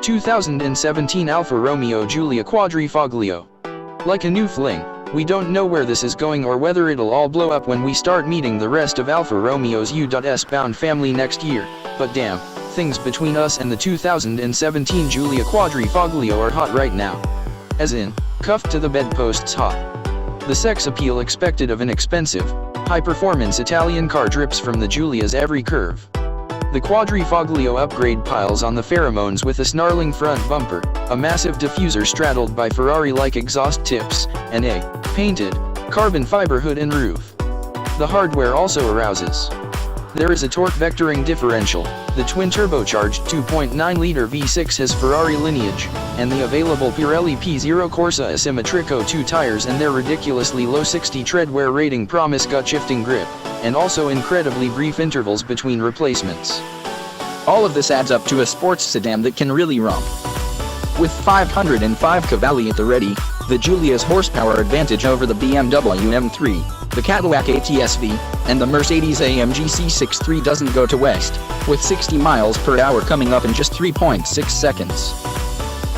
2017 Alfa Romeo Giulia Quadrifoglio. Like a new fling, we don't know where this is going or whether it'll all blow up when we start meeting the rest of Alfa Romeo's U.S-bound family next year, but damn, things between us and the 2017 Giulia Quadrifoglio are hot right now. As in, cuffed to the bedposts hot. The sex appeal expected of an expensive, high-performance Italian car drips from the Giulia's every curve. The Quadrifoglio upgrade piles on the pheromones with a snarling front bumper, a massive diffuser straddled by Ferrari-like exhaust tips, and a painted, carbon fiber hood and roof. The hardware also arouses. There is a torque vectoring differential, the twin-turbocharged 2.9-liter V6 has Ferrari lineage, and the available Pirelli P0 Corsa Asymmetrico 2 tires and their ridiculously low 60 tread wear rating promise gut-shifting grip, and also incredibly brief intervals between replacements. All of this adds up to a sports sedan that can really romp. With 505 cavalli at the ready, the Giulia's horsepower advantage over the BMW M3, the Cadillac ATS-V, and the Mercedes-AMG C63 doesn't go to waste, with 60 miles per hour coming up in just 3.6 seconds.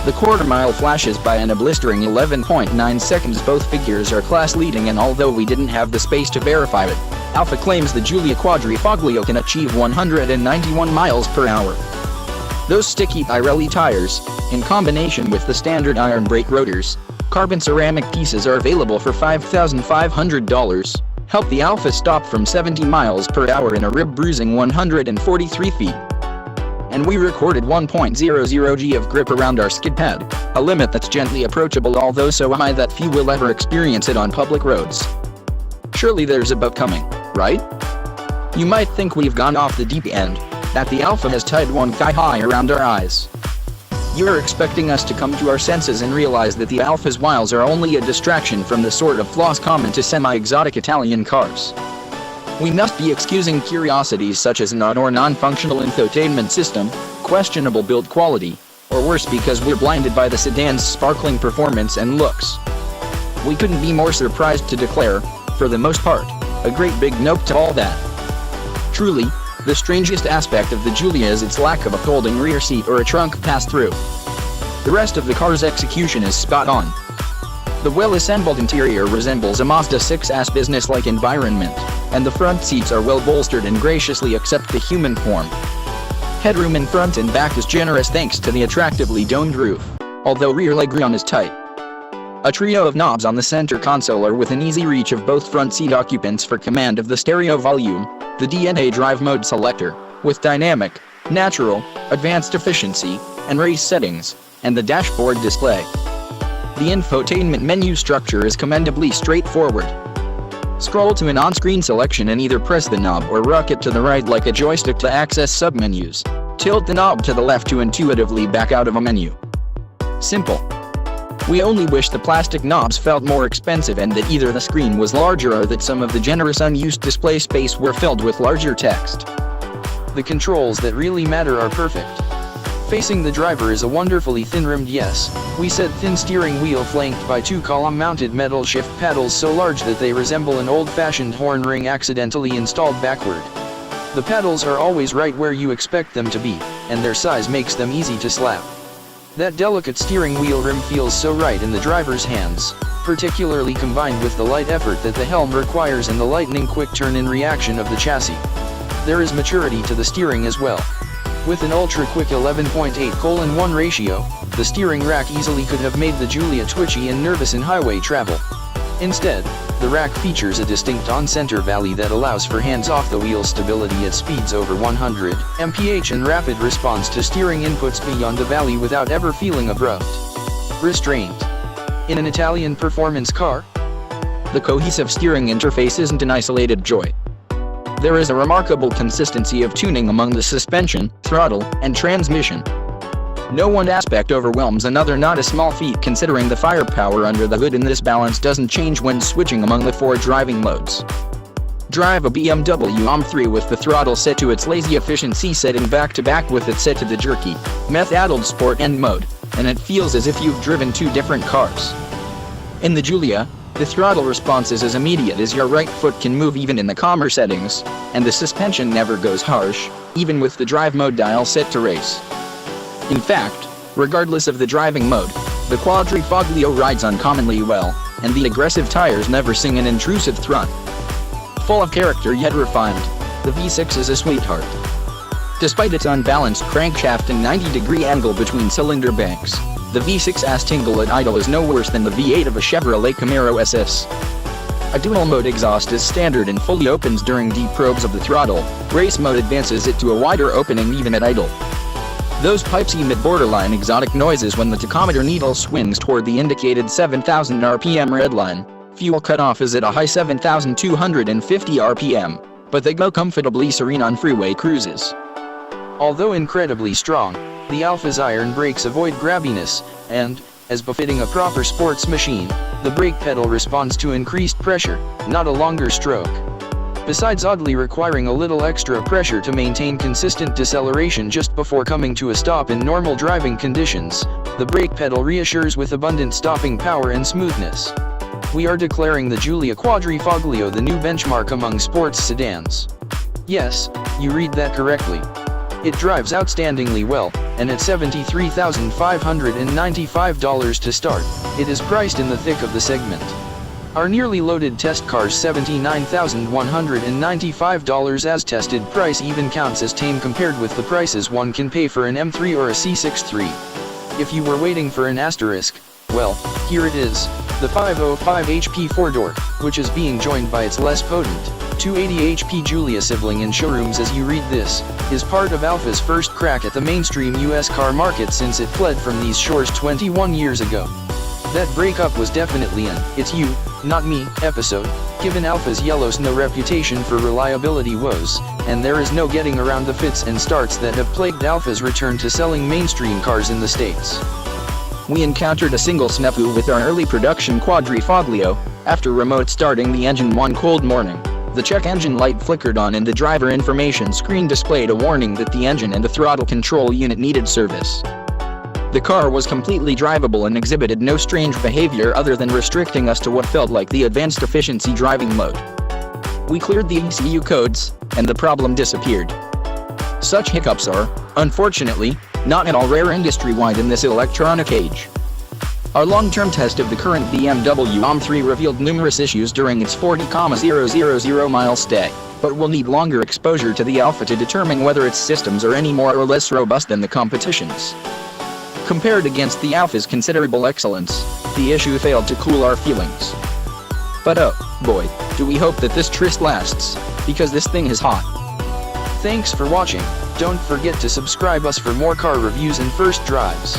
The quarter-mile flashes by in a blistering 11.9 seconds. Both figures are class-leading, and although we didn't have the space to verify it, Alfa claims the Giulia Quadrifoglio can achieve 191 miles per hour. Those sticky Pirelli tires, in combination with the standard iron brake rotors, carbon ceramic pieces are available for $5,500, help the Alfa stop from 70 miles per hour in a rib-bruising 143 feet. And we recorded 1.00 G of grip around our skid pad, a limit that's gently approachable, although so high that few will ever experience it on public roads. Surely there's a but coming, right? You might think we've gone off the deep end, that the Alfa has tied one thigh high around our eyes. You're expecting us to come to our senses and realize that the Alfa's wiles are only a distraction from the sort of flaws common to semi-exotic Italian cars. We must be excusing curiosities such as an odd or non-functional infotainment system, questionable build quality, or worse, because we're blinded by the sedan's sparkling performance and looks. We couldn't be more surprised to declare, for the most part, a great big nope to all that. Truly, the strangest aspect of the Giulia is its lack of a folding rear seat or a trunk pass-through. The rest of the car's execution is spot on. The well-assembled interior resembles a Mazda 6's business-like environment, and the front seats are well-bolstered and graciously accept the human form. Headroom in front and back is generous thanks to the attractively domed roof, although rear legroom is tight. A trio of knobs on the center console are within easy reach of both front seat occupants for command of the stereo volume, the DNA drive mode selector, with dynamic, natural, advanced efficiency, and race settings, and the dashboard display. The infotainment menu structure is commendably straightforward. Scroll to an on-screen selection and either press the knob or rock it to the right like a joystick to access submenus. Tilt the knob to the left to intuitively back out of a menu. Simple. We only wish the plastic knobs felt more expensive and that either the screen was larger or that some of the generous unused display space were filled with larger text. The controls that really matter are perfect. Facing the driver is a wonderfully thin-rimmed, yes, we said thin steering wheel flanked by two column-mounted metal shift paddles so large that they resemble an old-fashioned horn ring accidentally installed backward. The paddles are always right where you expect them to be, and their size makes them easy to slap. That delicate steering wheel rim feels so right in the driver's hands, particularly combined with the light effort that the helm requires and the lightning-quick turn-in reaction of the chassis. There is maturity to the steering as well. With an ultra-quick 11.8:1 ratio, the steering rack easily could have made the Giulia twitchy and nervous in highway travel. Instead, the rack features a distinct on-center valley that allows for hands-off-the-wheel stability at speeds over 100 mph and rapid response to steering inputs beyond the valley without ever feeling abrupt. Restraint. In an Italian performance car? The cohesive steering interface isn't an isolated joy. There is a remarkable consistency of tuning among the suspension, throttle, and transmission. No one aspect overwhelms another, not a small feat considering the firepower under the hood, and this balance doesn't change when switching among the four driving modes. Drive a BMW M3 with the throttle set to its lazy efficiency setting back-to-back with it set to the jerky, meth-addled sport end mode, and it feels as if you've driven two different cars. In the Giulia, the throttle response is as immediate as your right foot can move even in the calmer settings, and the suspension never goes harsh, even with the drive mode dial set to race. In fact, Regardless of the driving mode, the Quadrifoglio rides uncommonly well, and the aggressive tires never sing an intrusive thrum. Full of character yet refined, the V6 is a sweetheart. Despite its unbalanced crankshaft and 90-degree angle between cylinder banks, the V6's tingle at idle is no worse than the V8 of a Chevrolet Camaro SS. A dual-mode exhaust is standard and fully opens during deep probes of the throttle. Race mode advances it to a wider opening even at idle. Those pipes emit borderline exotic noises when the tachometer needle swings toward the indicated 7,000 RPM redline. Fuel cutoff is at a high 7,250 RPM, but they go comfortably serene on freeway cruises. Although incredibly strong, the Alfa's iron brakes avoid grabbiness, and, as befitting a proper sports machine, the brake pedal responds to increased pressure, not a longer stroke. Besides oddly requiring a little extra pressure to maintain consistent deceleration just before coming to a stop in normal driving conditions, the brake pedal reassures with abundant stopping power and smoothness. We are declaring the Giulia Quadrifoglio the new benchmark among sports sedans. Yes, you read that correctly. It drives outstandingly well, and at $73,595 to start, it is priced in the thick of the segment. Our nearly loaded test car's $79,195 as tested price even counts as tame compared with the prices one can pay for an M3 or a C63. If you were waiting for an asterisk, well, here it is, the 505 HP 4-door, which is being joined by its less potent 280 HP Giulia sibling in showrooms as you read this, is part of Alfa's first crack at the mainstream US car market since it fled from these shores 21 years ago. That breakup was definitely an "it's you, not me" episode, given Alfa's yellow snow reputation for reliability woes, and there is no getting around the fits and starts that have plagued Alfa's return to selling mainstream cars in the States. We encountered a single snafu with our early production Quadrifoglio. After remote starting the engine one cold morning, the check engine light flickered on and the driver information screen displayed a warning that the engine and the throttle control unit needed service. The car was completely drivable and exhibited no strange behavior other than restricting us to what felt like the advanced efficiency driving mode. We cleared the ECU codes, and the problem disappeared. Such hiccups are, unfortunately, not at all rare industry-wide in this electronic age. Our long-term test of the current BMW M3 revealed numerous issues during its 40,000 mile stay, but we'll need longer exposure to the Alfa to determine whether its systems are any more or less robust than the competition's. Compared against the Alfa's considerable excellence, the issue failed to cool our feelings. But oh, boy, do we hope that this tryst lasts, because this thing is hot. Thanks for watching. Don't forget to subscribe us for more car reviews and first drives.